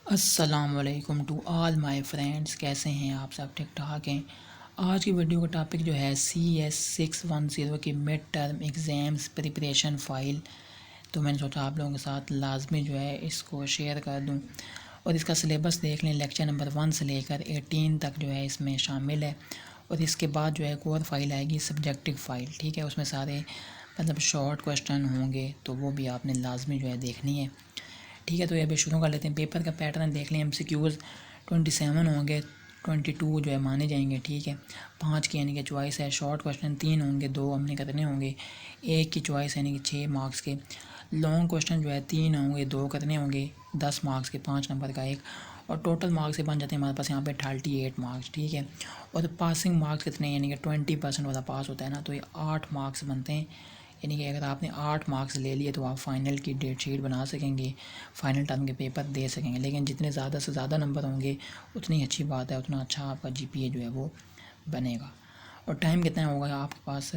अस्सलामुअलैकुम to all my friends. कैसे हैं आप सब? ठीक ठाक हैं। आज की वीडियो का टॉपिक जो है CS610 की mid term exams preparation file. तो मैंने सोचा आप लोगों के साथ लाजमी जो है इसको शेयर कर दूं और इसका सिलेबस देख लें। लेक्चर नंबर 1 से लेकर 18 तक जो है इसमें शामिल है। और इसके बाद जो है एक और फाइल आएगी सब्जेक्टिव फ़ाइल, ठीक है। उसमें सारे मतलब शॉर्ट क्वेश्चन होंगे, तो वो भी आपने लाजमी जो है देखनी है, ठीक है। तो ये अभी शुरू कर लेते हैं। पेपर का पैटर्न देख लें। MCQs 27 होंगे, 22 जो है माने जाएंगे, ठीक है। 5 की यानी कि चॉइस है। शॉर्ट क्वेश्चन 3 होंगे, 2 हमने करने होंगे। 1 की चॉइस यानी कि 6 मार्क्स के। लॉन्ग क्वेश्चन जो है 3 होंगे, 2 करने होंगे, 10 मार्क्स के, 5 नंबर का एक। और टोटल मार्क्स से बन जाते हैं हमारे पास यहाँ पे 38 मार्क्स, ठीक है। और पासिंग मार्क्स कितने, यानी कि 20% वाला पास होता है ना, तो ये 8 मार्क्स बनते हैं। यानी कि अगर आपने 8 मार्क्स ले लिए तो आप फ़ाइनल की डेट शीट बना सकेंगे, फ़ाइनल टर्म के पेपर दे सकेंगे। लेकिन जितने ज़्यादा से ज़्यादा नंबर होंगे उतनी अच्छी बात है, उतना अच्छा आपका GPA जो है वो बनेगा। और टाइम कितना होगा आपके पास?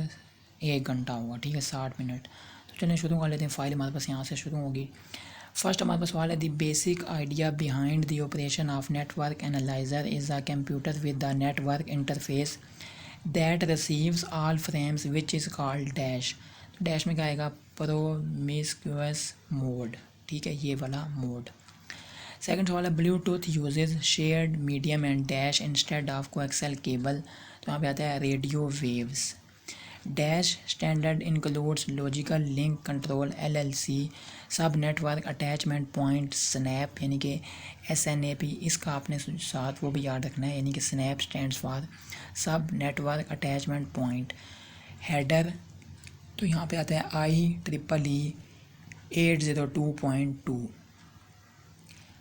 1 घंटा होगा, ठीक है, 60 मिनट। तो चलिए शुरू कर लेते हैं। फ़ाइल हमारे पास यहाँ से शुरू होगी। फर्स्ट हमारे पास सवाल है, the basic idea behind the operation of network analyser is a computer with the network interface that receives all frames which is called dash. Dash में क्या आएगा? प्रोमिस्क्यूअस मोड, ठीक है, ये वाला मोड। सेकंड सवाल है, Bluetooth uses shared medium and dash instead of coaxial cable. तो यहाँ पे आता है radio waves. Dash standard includes logical link control LLC sub network attachment point snap, यानी कि SNAP। इसका आपने साथ वो भी याद रखना है, यानी कि स्नैप स्टैंड्स फॉर सब नेटवर्क अटैचमेंट पॉइंट। हेडर तो यहाँ पे आता है IEEE 802.2।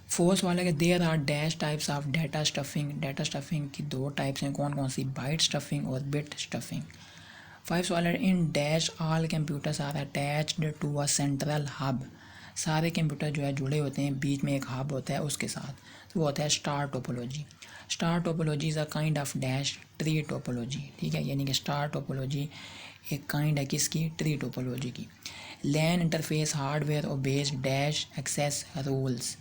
फोर्थ वाला है, there are dash types of data stuffing. Data stuffing की 2 टाइप्स हैं, कौन कौन सी? बाइट स्टफिंग और बिट स्टफिंग। 5 वाला है, in dash all computers are attached to a central hub. सारे कंप्यूटर जो है जुड़े होते हैं, बीच में एक हब होता है उसके साथ, तो वो होता है star topology. Star topology is a kind of dash tree topology, ठीक है। यानी कि स्टार टोपोलॉजी एक काइंड है किसकी? ट्री टोपोलॉजी की। LAN interface hardware obeys dash access rules.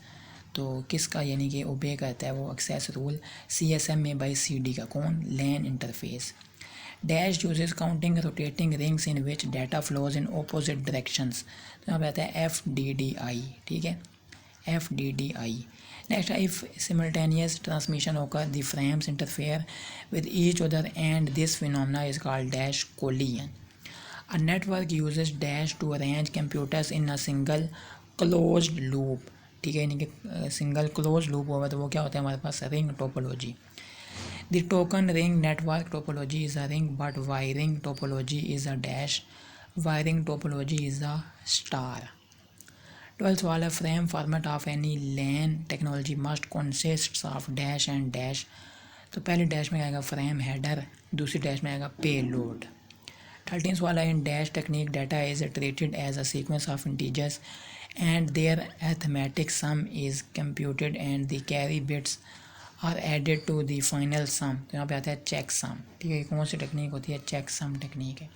तो किसका यानी कि ओबे करता है वो एक्सेस रूल? CSM में बाई CD का। कौन? LAN interface. Dash uses counting rotating rings in which data flows in opposite directions. तो यहाँ पे आता है FDDI, ठीक है, FDDI। Next, if simultaneous transmission होकर the frames interfere with each other and this phenomena is called dash collision. A network uses dash to arrange computers in a single closed loop, ठीक है। यानी कि single close loop होगा तो वो क्या होता है हमारे पास? Ring topology. The token ring network topology is a ring but wiring topology is a dash. Wiring topology is a star. 12th वाला, frame format of any LAN technology must consist of dash and dash. तो पहले dash में आएगा frame header, दूसरी dash में आएगा पे load. 13th वाला, in dash technique data is treated as a sequence of integers and their arithmetic sum is computed and the carry bits are added to the final sum. तो यहाँ पे आता है चेक सम, ठीक है। कौन सी टेक्निक होती है? चेक सम टेक्निक है।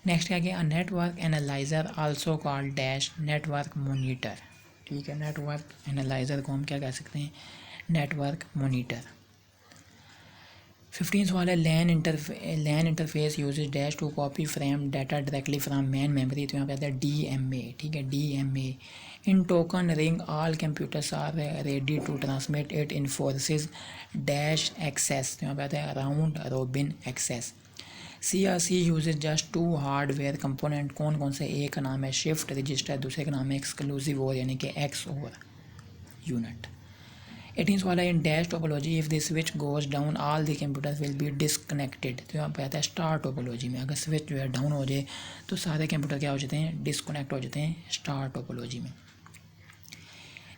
नेक्स्ट क्या गया? Network analyser also called dash network monitor, ठीक है। नेटवर्क एनालाइजर को हम क्या कह सकते हैं? Network monitor. 15th वाला, LAN interface uses dash to copy frame data directly from main memory. तो यहाँ पे आता है DMA, ठीक है, DMA। In token ring all computers are ready to transmit it enforces dash access. तो यहाँ पे आता है round robin access. CRC uses just 2 hardware component. कौन कौन से? एक का नाम है शिफ्ट रजिस्टर, दूसरे का नाम है एक्सक्लूसिव और, यानी कि XOR यूनिट। 18th वाला, in dash topology if the switch goes down all the computers will be disconnected. तो यहाँ पे आता है स्टार टोपोलॉजी में। अगर स्विच जो है डाउन हो जाए तो सारे कंप्यूटर क्या हो जाते हैं? डिसकनेक्ट हो जाते हैं स्टार टोपोलॉजी में।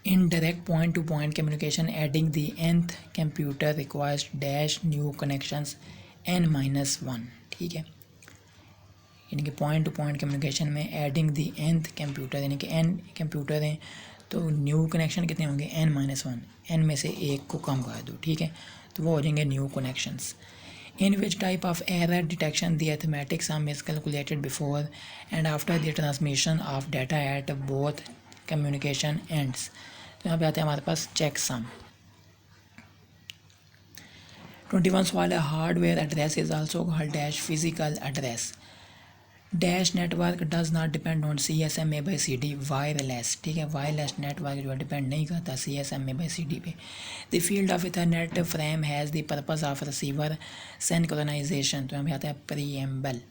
In direct point to point communication adding the nth computer requires dash new connections n-1, ठीक है। यानी कि पॉइंट टू पॉइंट कम्युनिकेशन में एडिंग द nth कंप्यूटर, यानी कि n कंप्यूटर हैं तो न्यू कनेक्शन कितने होंगे? n-1। n में से एक को कम कर दो, ठीक है, तो वो हो जाएंगे new connections. In which type of error detection the arithmetic sum is calculated before and after the transmission of data at both communication ends. तो यहाँ पे आते हैं हमारे पास चेक सम। 21 सवाल है, hardware address is also called dash physical address dash network does not depend on CSMA/CD wireless. ठीक है, वायरलेस नेटवर्क जो है डिपेंड नहीं करता CSMA/CD पे। The field of Ethernet frame has the purpose of receiver synchronisation. तो हमें आता है प्रीएम्बल।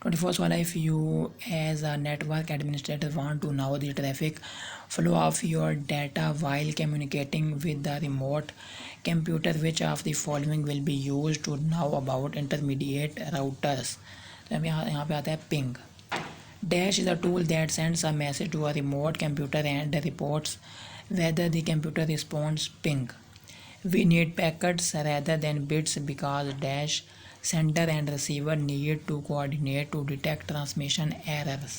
24 वाला, if you as a network administrator want to know the traffic flow of your data while communicating with the remote computer which of the following will be use to know about intermediate routers. तो हम यहाँ पे आता है ping. Dash is a tool that sends a message to a remote computer and reports whether the computer responds ping. We need packets rather than bits because dash sender and receiver need to coordinate to detect transmission errors.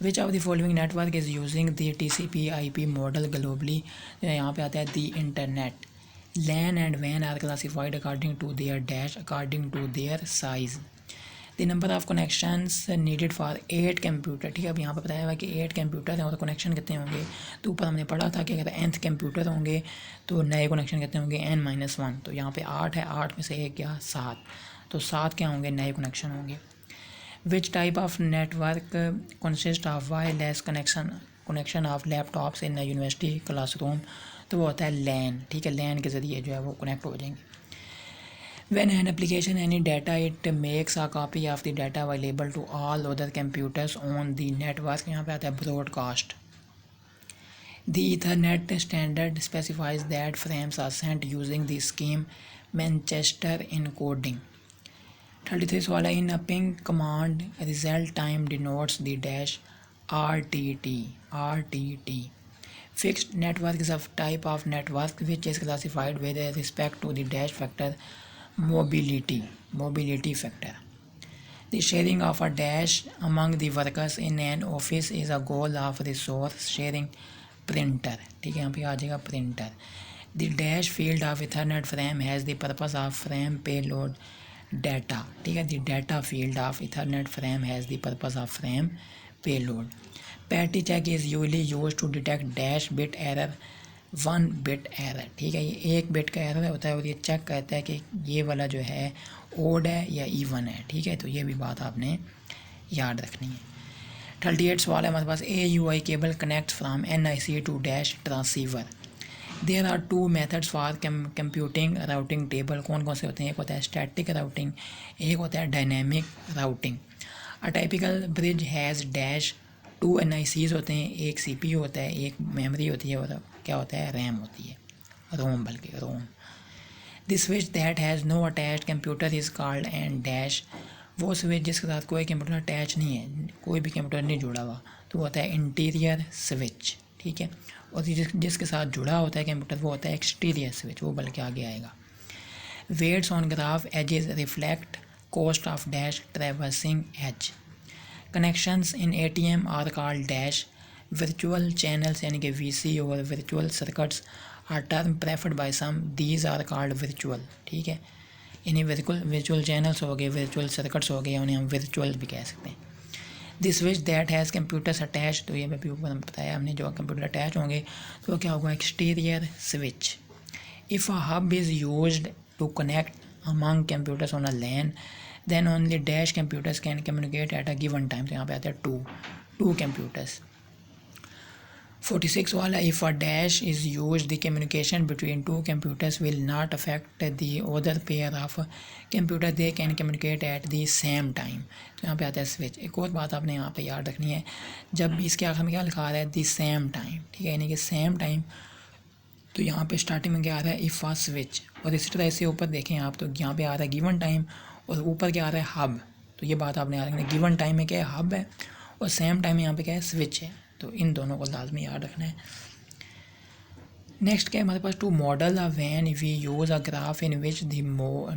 Which of the following network is using the TCP/IP model globally? यहाँ पे आता है the internet. LAN and WAN are classified according to their dash according to their size. The number of connections needed for 8 computer. ठीक है, अब यहाँ पर बताया हुआ कि 8 कंप्यूटर हैं और कनेक्शन कितने होंगे। तो ऊपर हमने पढ़ा था कि अगर nth कंप्यूटर होंगे तो नए कनेक्शन कितने होंगे n-1। तो यहाँ पे 8 है, 8 में से 1 क्या 7, तो 7 क्या होंगे नए कनेक्शन होंगे। Which type of network consist of wireless connection of laptops in university classroom. तो वो होता है लैन। ठीक है, लैन के ज़रिए जो है वो कनेक्ट हो जाएंगे। When an application any data, it makes a copy of the data available to all other computers on the network। यहाँ पे आता है broadcast। The Ethernet standard specifies that frames are sent using the scheme Manchester encoding। 33 सवाल है, in a ping command result time denotes the dash RTT। Fixed network is a type of network which is classified with respect to the dash factor mobility factor। The sharing of a dash among the workers in an office is a goal of resource sharing printer। ठीक है, यहाँ पे आ जाएगा printer। The dash field of Ethernet frame has the purpose of frame payload data। ठीक है, the data field of Ethernet frame has the purpose of frame payload। Petty check is usually used to detect dash bit error 1 bit error। ठीक है, ये 1 bit का error होता है और ये चेक करता है कि ये वाला जो है ओड है या इवन है। ठीक है, तो ये भी बात आपने याद रखनी है। 38 सवाल है हमारे पास, AUI cable connect from NIC to dash transceiver. There are 2 methods for computing routing table. कौन कौन से होते हैं? एक होता है स्टैटिक राउटिंग, एक होता है dynamic routing. A typical bridge has dash 2 NICs होते हैं, एक CPU होता है, एक मेमोरी होती है और क्या होता है रैम होती है, रोम बल्कि ROM. This switch that has no attached computer is called end dash. वो स्विच जिसके साथ कोई कंप्यूटर अटैच नहीं है, कोई भी कंप्यूटर नहीं जुड़ा हुआ, तो वो होता है इंटीरियर स्विच। ठीक है, और जिसके साथ जुड़ा होता है कंप्यूटर वो होता है एक्सटीरियर स्विच, वो बल्कि आगे आएगा। Weights on graph edges reflect cost of dash traversing edge. Connections in ATM are called dash virtual channels यानी कि VC और virtual circuits are term preferred by some, these are called virtual। ठीक है, यानी virtual channels हो गए, virtual circuits हो गए, उन्हें हम virtual भी कह सकते हैं। The switch that has computers attached, तो ये मैं भी ऊपर बताया हमने, जो कंप्यूटर अटैच होंगे तो क्या होगा exterior switch। If a hub is used to connect among computers on a LAN then only dash computers can communicate at a given time। तो यहाँ पे आता है two computers। 46 वाला, if a dash is used the communication between 2 computers will not affect the other pair of computer, they can communicate at the same time। तो यहाँ पे आता है स्विच। एक और बात आपने यहाँ पे याद रखनी है, जब भी इसके आखिर में क्या लिखा रहा है दी सेम टाइम। ठीक है, यानी कि सेम टाइम, तो यहाँ पे स्टार्टिंग में क्या आ रहा है इफ़ आ स्विच, और इसी तरह से ऊपर देखें आप तो यहाँ पे आ रहा है गिवन टाइम और ऊपर क्या आ रहा है हब। तो ये बात आपने याद रखनी है, गिवन टाइम में क्या है हब है और सेम टाइम में यहाँ पे क्या है स्विच है, तो इन दोनों को लाजमी याद रखना है। नेक्स्ट क्या है हमारे पास, टू मॉडल अ वैन we use a graph in which the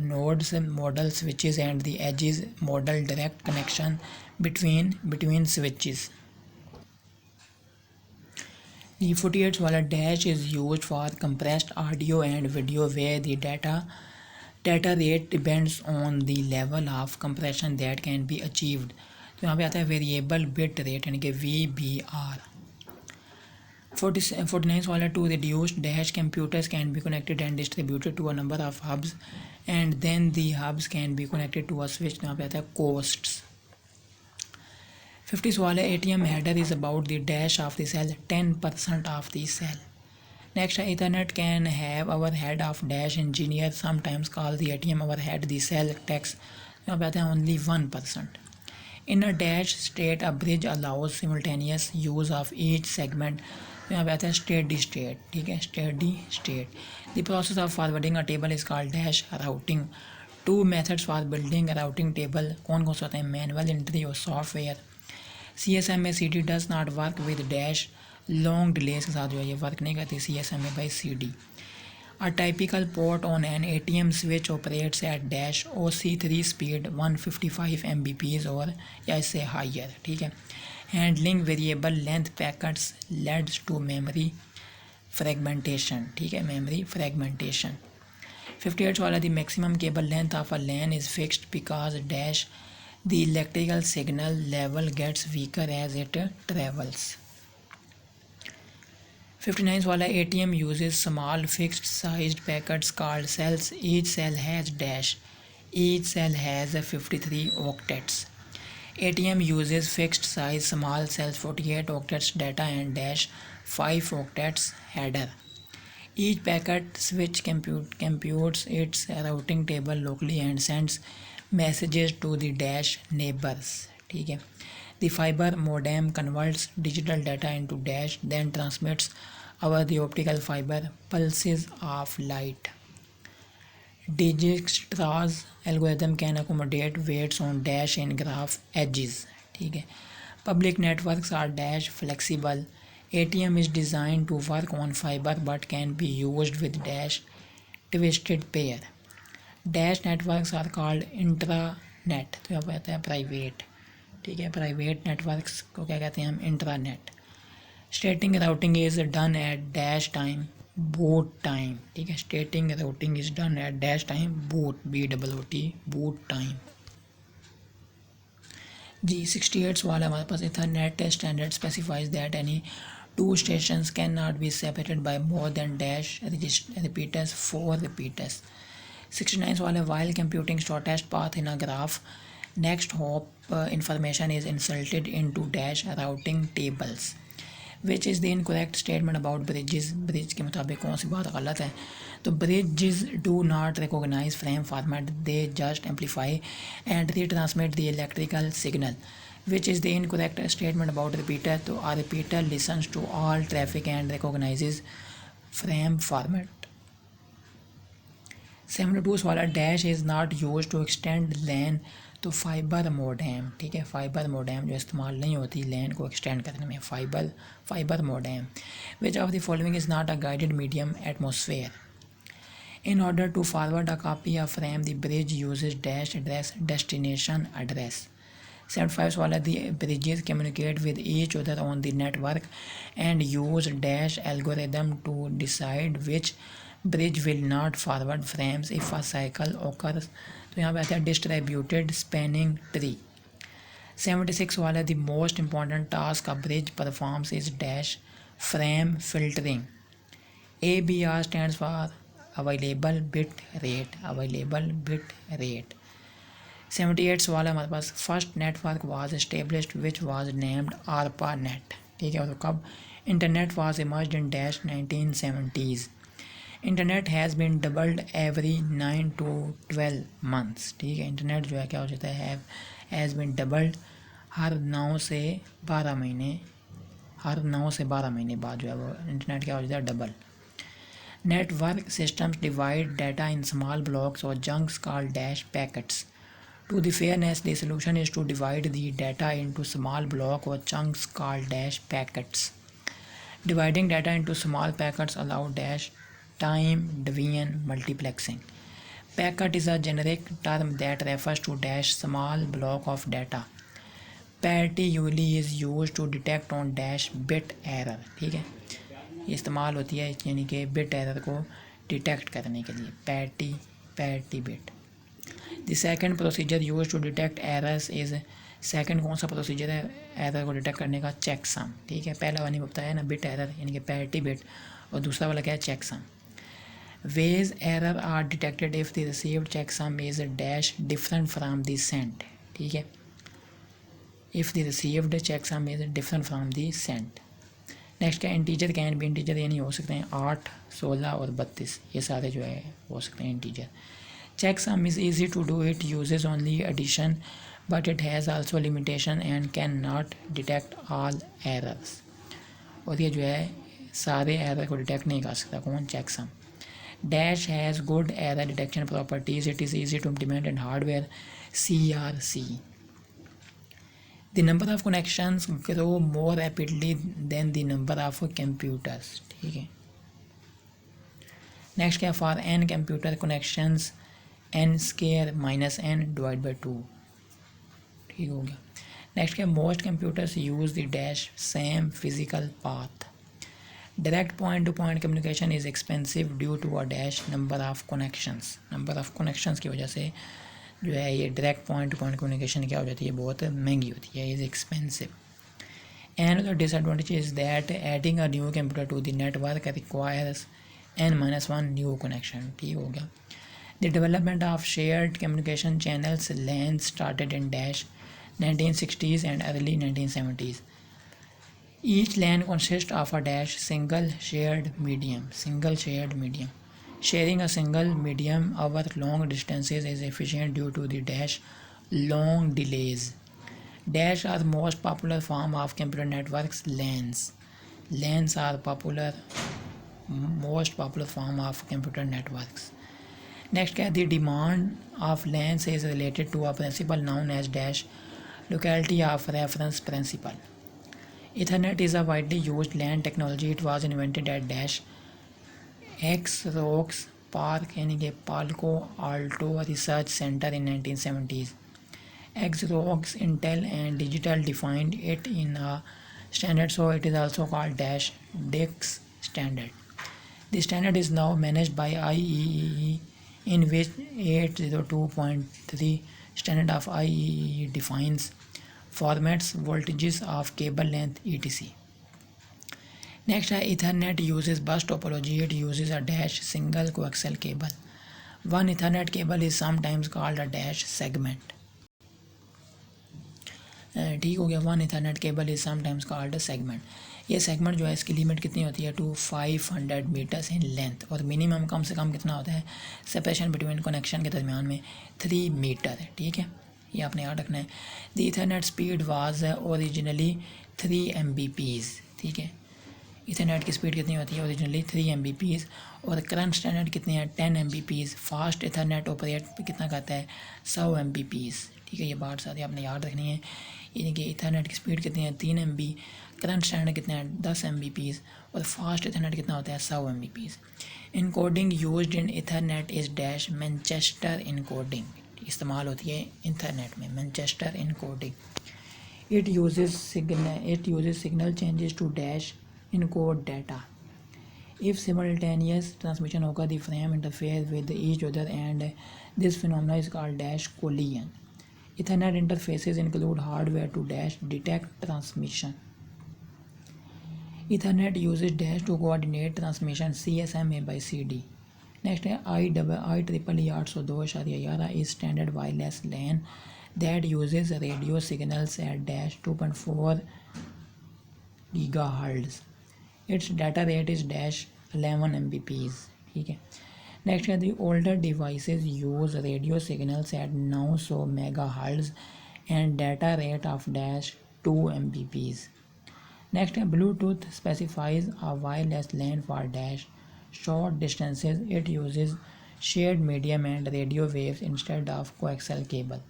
nodes model switches and the edges model direct connection between switches. The 48 वाला dash is use for compressed audio and video where the data rate depends on the level of compression that can be achieved। तो यहाँ पे आता है variable bit rate यानी कि VBR। 49 वाला to reduce dash computers can be connected and distributed to a number of hubs and then the hubs can be connected to a switch. यहाँ पे आता है costs. 50 वाला ATM header is about the dash of the cell, 10% of the cell. Next, Ethernet can have overhead of dash. Engineer sometimes call the ATM overhead. The cell text यहाँ पे आता है only 1%. In a dash state, a bridge allows simultaneous use of each segment. यहाँ पे आता है steady state, ठीक है, steady state. The process of forwarding a table is called dash routing. Two methods for building a routing table. कौन कौन से होते हैं? Manual entry और software. CSMA CD does not work with dash. Long delays के साथ जो है ये वर्क नहीं करती CSMA by CD. A typical port on an ATM switch operates at dash OC3 speed 155 Mbps और या इससे higher, ठीक है. Handling variable length packets leads to memory fragmentation, ठीक है, memory fragmentation. 58 वाला the maximum cable length of a LAN is fixed because dash the electrical signal level gets weaker as it travels. 59 वाला ATM uses small fixed sized packets called cells. Each cell has dash. Each cell has 53 octets. ATM uses fixed size small cells, 48 octets data and dash 5 octets header. Each packet switch computes its routing table locally and sends messages to the dash neighbors, ठीक है. The fiber modem converts digital data into dash, then transmits over the optical fiber pulses of light. Dijkstra's algorithm can accommodate weights on dash in graph edges, ठीक है. Public networks are dash flexible. ATM is designed to work on fiber but can be used with dash twisted pair. Dash networks are called intranet. तो यहाँ पर आता है private, ठीक है. Private networks को क्या कहते हैं हम? Intranet. Static routing is done at dash time boot time, ठीक है. Static routing is done at dash time boot BOOT boot time. जी 68 वाला हमारे पास Ethernet standard specifies that any two stations cannot be separated by more than dash repeaters 4 repeaters. 69 वाले while computing shortest path in a graph, next hop information is inserted into dash routing tables. Which is the incorrect statement about bridges? Bridge के मुताबिक कौन सी बात गलत है? तो bridges do not recognize frame format, they just amplify and retransmit the electrical signal. Which is the incorrect statement about repeater? तो a repeater listens to all traffic and recognizes frame format. 72 वाला dash is not used to extend LAN. तो fibre modem, ठीक है. Fibre modem जो इस्तेमाल नहीं होती लैन को एक्सटेंड करने में. Fibre modem. Which of the following is not a guided medium atmosphere. In order to forward a copy of frame, the bridge uses dash address destination address. 75 वाला the bridges communicate with each other on the network and use dash algorithm to decide which bridge will not forward frames if a cycle occurs. तो यहाँ पे आता है distributed spanning tree. 76 वाला the most important task a bridge performs is dash frame filtering. ABR stands for available bit rate. Available bit rate. 78 वाला हमारे पास first network was established which was named ARPANET, ठीक है. और कब? Internet was emerged in dash 1970s. Internet has been doubled every 9 to 12 months, ठीक है. Internet जो है क्या हो जाता है? हैज़ बीन डबल्ड हर 9 से 12 महीने बाद जो है वो इंटरनेट क्या हो जाता है? Double. Network systems divide data in small blocks और chunks called dash packets. To the fairness, the solution is to divide the data into small block or chunks called dash packets. Dividing data into small packets allow dash time division multiplexing. Packet is a generic term that refers to dash small block of data. Parity usually is used to detect on dash bit error, ठीक है. ये इस्तेमाल होती है यानी कि bit error को detect करने के लिए. parity bit. The second procedure used to detect errors is second कौन सा प्रोसीजर है एरर को डिटेक्ट करने का? चेक सम, ठीक है। पहला वाला बताया ना बिट एरर यानी कि पैरिटी बिट, और दूसरा वाला क्या है? Check sum. Ways error are detected if the received check sum is dash different from the sent, ठीक है। If the received check sum is different from the sent. Next क्या? इंटीजर कैन भी, integer यानी हो सकते हैं 8, 16 और 32, ये सारे जो है हो सकते हैं integer. Check sum is easy to do, it uses only addition but it has also limitation and can not detect all errors. और ये जो है सारे एरर को डिटेक्ट नहीं कर सकता। कौन? Check sum. Dash has good error detection properties, it is easy to implement in hardware CRC। The number of connections grow more rapidly than the number of computers, ठीक है। नेक्स्ट क्या? For n computer connections n square minus n divide by 2, ठीक हो गया। Next क्या? Most computers use the dash same physical path. Direct point to point communication is expensive due to a dash number of connections. Number of connections की वजह से जो है ये direct point to point communication क्या हो जाती है? बहुत महंगी होती है, is expensive. Another disadvantage is that adding a new computer to the network requires n-1 new connection, ठीक हो गया। The development of shared communication channels LAN started in dash 1960s and early 1970s. Each LAN consists of a dash single shared medium. Sharing a single medium over long distances is efficient due to the dash long delays. Dash are the most popular form of computer networks. LANs are most popular form of computer networks. Next, the demand of LANs is related to a principle known as dash locality of reference principle. Ethernet is a widely used LAN technology. It was invented at dash Xerox PARC यानी कि Palo Alto Research Center in 1970s. Xerox, Intel and Digital defined it in a standard, so it is also called dash DICS standard. The standard is now managed by IEEE, in which 802.3 standard of IEEE defines formats, voltages of cable length, etc. Next, Ethernet uses bus topology. It uses a dash single coaxial cable. One Ethernet cable is sometimes called a dash segment. ठीक हो गया। One Ethernet cable is sometimes called a segment. ये segment जो है इसकी limit कितनी होती है? टू 500 मीटर्स इन लेंथ, और मिनिमम कम से कम कितना होता है? सेपरेशन बिटवीन कनेक्शन के दरमियान में 3 मीटर है, ठीक है। ये आपने याद रखना है। The Ethernet speed was originally 3 Mbps, ठीक है। इथरनेट की स्पीड कितनी होती है? ओरिजिनली 3 Mbps, और करंट स्टैंडर्ड कितने हैं? 10 Mbps। फास्ट इथरनेट ऑपरेट कितना करता है? 100 Mbps, ठीक है। ये बात सारी आपने याद रखनी है। यानी कि इथरनेट की स्पीड कितनी है? 3 MB, करंट स्टैंडर्ड कितना है? 10 Mbps, और फास्ट इथरनेट कितना होता है? 100 Mbps। Encoding used in Ethernet is dash Manchester encoding, इस्तेमाल होती है इथरनेट में Manchester encoding. It uses signal changes to dash encode data. If simultaneous transmission occurs, the frame interfere with each other, and this phenomenon is called dash collision. Ethernet interfaces include hardware to dash detect transmission. Ethernet uses dash to coordinate transmission CSMA by CD. Next है IEEE 802.11 is standard wireless LAN that uses radio signals at dash 2.4 GHz. Its data rate is dash 11 Mbps, ठीक है। Next है the older devices use radio signals at 900 MHz and data rate of dash 2 Mbps. Next है Bluetooth specifies a wireless LAN for dash short distances. It uses shared medium and radio waves instead of coaxial cable.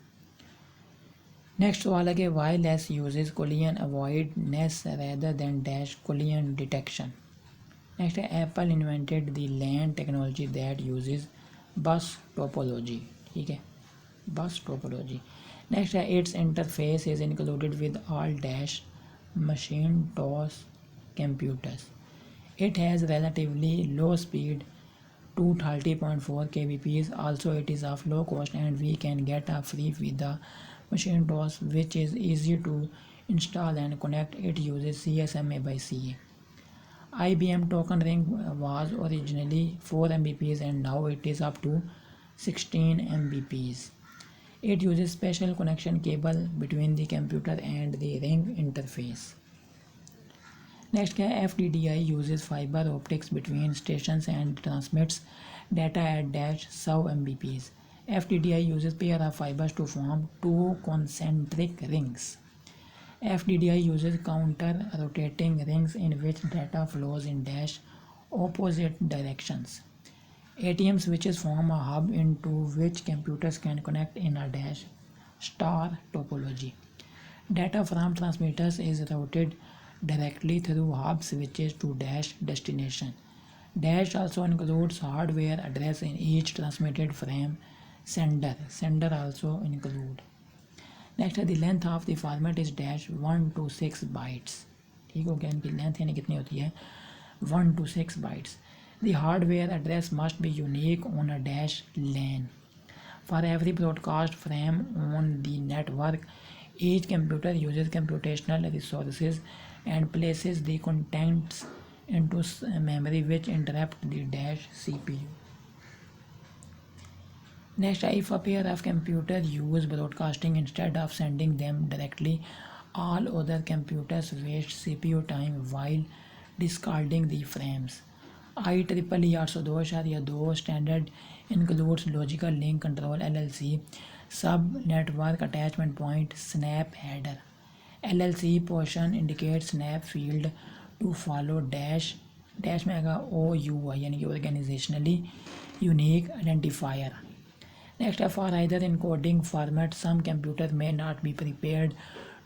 Next वाला के wireless uses collision avoidance rather than dash collision detection. Next Apple invented the LAN technology that uses bus topology, ठीक है, bus topology. Next its interface is included with all dash Macintosh computers. It has relatively low speed, 230.4 kbps. Also it is of low cost and we can get a free with the Macintosh, which is easy to install and connect. It uses CSMA by CA. IBM Token Ring was originally 4 Mbps and now it is up to 16 Mbps. It uses special connection cable between the computer and the ring interface. Next क्या है, FDDI uses fiber optics between stations and transmits data at -100 Mbps. FDDI uses pair of fibers to form two concentric rings. FDDI uses counter-rotating rings in which data flows in opposite directions. ATM switches form a hub into which computers can connect in a star topology. Data from transmitters is routed directly through hub switches to destination. Also includes hardware address in each transmitted frame. Sender also include. Next the length of the format is -1 to 6 bytes. ठीक हो गया, इनकी length यानी कितनी होती है 1 to 6 bytes. The hardware address must be unique on a LAN. For every broadcast frame on the network, each computer uses computational resources and places the contents into memory which interrupt the CPU. Next, if a pair of computers use broadcasting instead of sending them directly, all other computers waste CPU time while discarding the frames. IEEE 802.2 standard includes logical link control LLC, sub network attachment point, snap header. LLC portion indicates snap field to follow mega OUI यानी कि organizationally unique identifier. Next, for either encoding format, some computers may not be prepared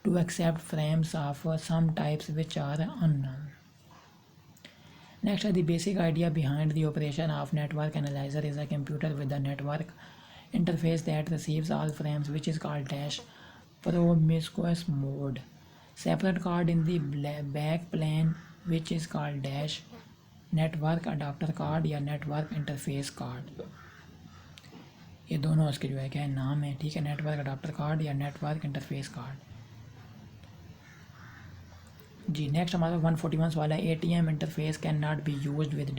to accept frames of some types which are unknown. Next, the basic idea behind the operation of network analyzer is a computer with a network interface that receives all frames, which is called promiscuous mode. Separate card in the back plane, which is called network adapter card या network interface card. ये दोनों इसके जो है क्या है नाम है, ठीक है, नेटवर्क अडाप्टर कार्ड या नेटवर्क इंटरफेस कार्ड जी. नेक्स्ट हमारा 141 वाला ATM interface can not be used with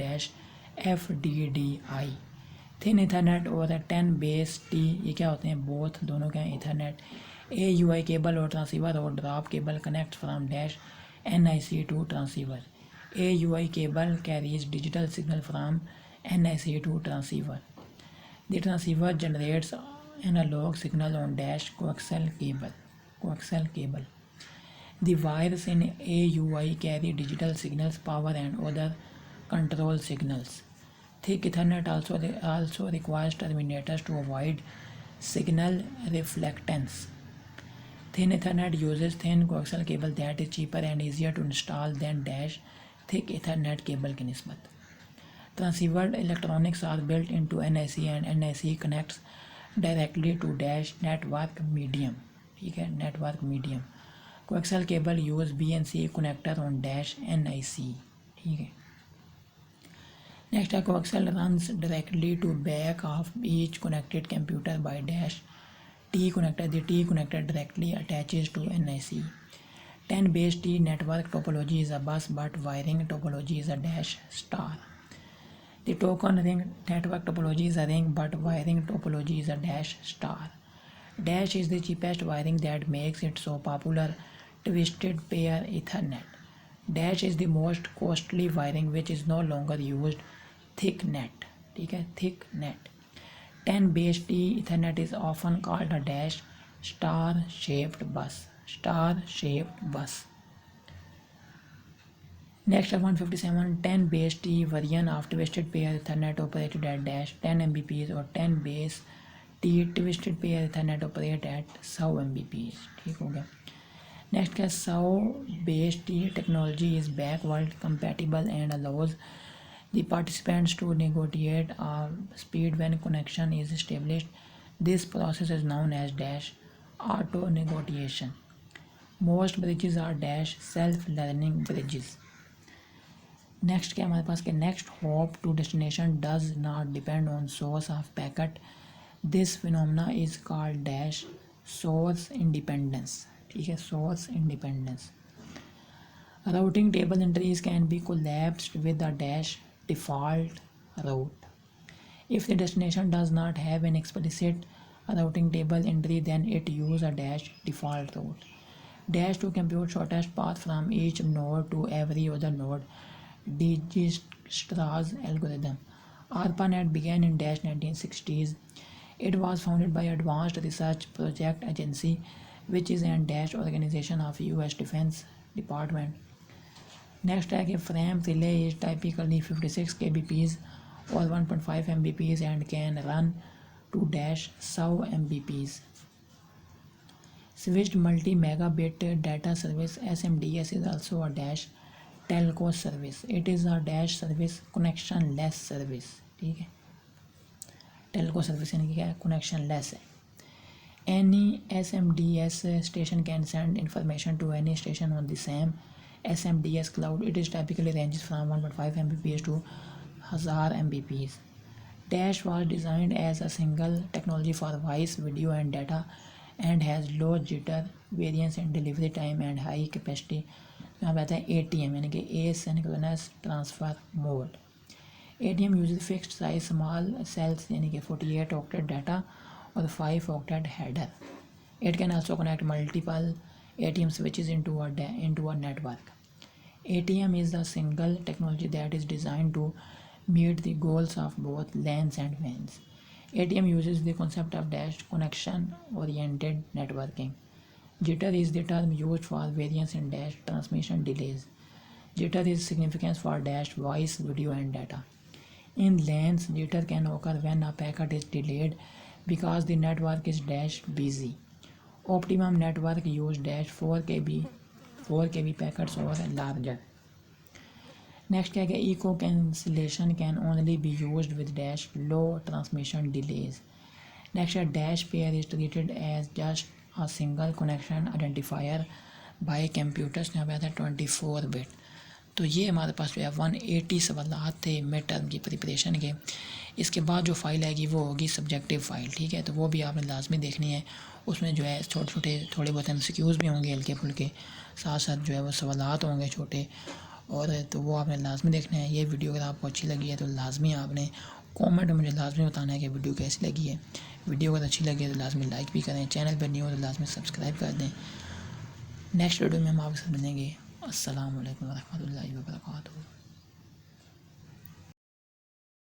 FDDI. Thin Ethernet और 10 बेस T ये क्या होते हैं, बोथ दोनों क्या हैं इथरनेट. AUI केबल और ट्रांसीवर और drop cable connect from NIC to transceiver. AUI cable carries digital signal from NIC to transceiver. The transceiver generates analog signal on coaxial cable. The wires in AUI carry digital signals, power and other control signals. Thick Ethernet also requires terminators to avoid signal reflectance. Thin Ethernet uses thin coaxial cable that is cheaper and easier to install than thick Ethernet cable की निस्बत. Transceiver electronics are built into NIC and NIC connects directly to network medium. ठीक है, network medium. Coaxial cable use BNC connector on NIC. ठीक है. Next, a coaxial runs directly to back of each connected computer by T connector. The T connector directly attaches to NIC. 10 base T network topology is a bus, but wiring topology is a star. The token ring network topology is a ring, but wiring topology is a star. Is the cheapest wiring that makes it so popular. Twisted pair Ethernet. Is the most costly wiring which is no longer used. Thick net. ठीक है, thick net. 10 base T Ethernet is often called a star-shaped bus. Next, 157 10 base T version of twisted pair Ethernet operated at 10 Mbps or 10 base T twisted pair Ethernet operate at 100 Mbps. ठीक हो गया. Next का 100 base T technology is backward compatible and allows the participants to negotiate a speed when connection is established. This process is known as auto negotiation. Most bridges are self-learning bridges. Next क्या हमारे पास के next hop to destination does not depend on source of packet. This phenomena is called source independence, ठीक है, source independence. Routing table entries can be collapsed with a dash default route. If the destination does not have an explicit routing table entry, then it use a dash default route. Dash to compute shortest path from each node to every other node. Dijistra's algorithm. ARPANET began in dash 1960s. It was founded by Advanced Research Project Agency, which is an dash organization of US Defense Department. Next है कि frame relay is typically 56 kbps or 1.5 mbps and can run to dash sub mbps. Switched multi-megabit data service SMDS is also a dash telco service. It is a dash service connection less service, ठीक है, telco service यानी कि क्या है, connection less है. Any SMDS station can send information to any station on the same SMDS cloud. It is typically ranges from 1.5 mbps to 1000 mbps. Dash was designed as a single technology for voice, video and data and has low jitter, variance in delivery time and high capacity. यहाँ पे आता है ATM यानी कि asynchronous transfer mode. ATM uses fixed size small cells यानी कि 48 octet data और 5 octet header. It can also connect multiple ATM switches into a network. ATM is the single technology that is designed to meet the goals of both LANs and WANs. ATM uses the concept of dash connection oriented networking. Jitter is the term used for variance in dash transmission delays. Jitter is significant for dash voice, video and data. In LANs, jitter can occur when a packet is delayed because the network is dash busy. Optimum network use dash 4 kb packets or larger. Next है कि echo cancellation can only be used with dash low transmission delays. Next है dash pair is treated as just a single connection identifier by computers. यहाँ पे आता है 24 bit. तो ये हमारे पास जो है 180 सवालात थे मिड टर्म की प्रिपरेशन के. इसके बाद जो फाइल आएगी वो होगी सब्जेक्टिव फाइल, ठीक है, तो वो भी आपने लाजमी देखनी है. उसमें जो है छोटे छोटे थोड़े बहुत MCQs भी होंगे हल्के फुल्के, साथ साथ जो है वो सवालात होंगे छोटे, और तो वो आपने लाजमी देखना है. ये वीडियो अगर आपको अच्छी लगी है तो लाजमी आपने कमेंट में मुझे लाजमी बताना है कि वीडियो कैसी लगी है. वीडियो अगर अच्छी लगी है तो लाजमी लाइक भी करें, चैनल पर न्यू हो तो लाजमी सब्सक्राइब कर दें. नेक्स्ट वीडियो में हम आपके साथ मिलेंगे. अस्सलाम वालेकुम व रहमतुल्लाहि व बरकातुहू.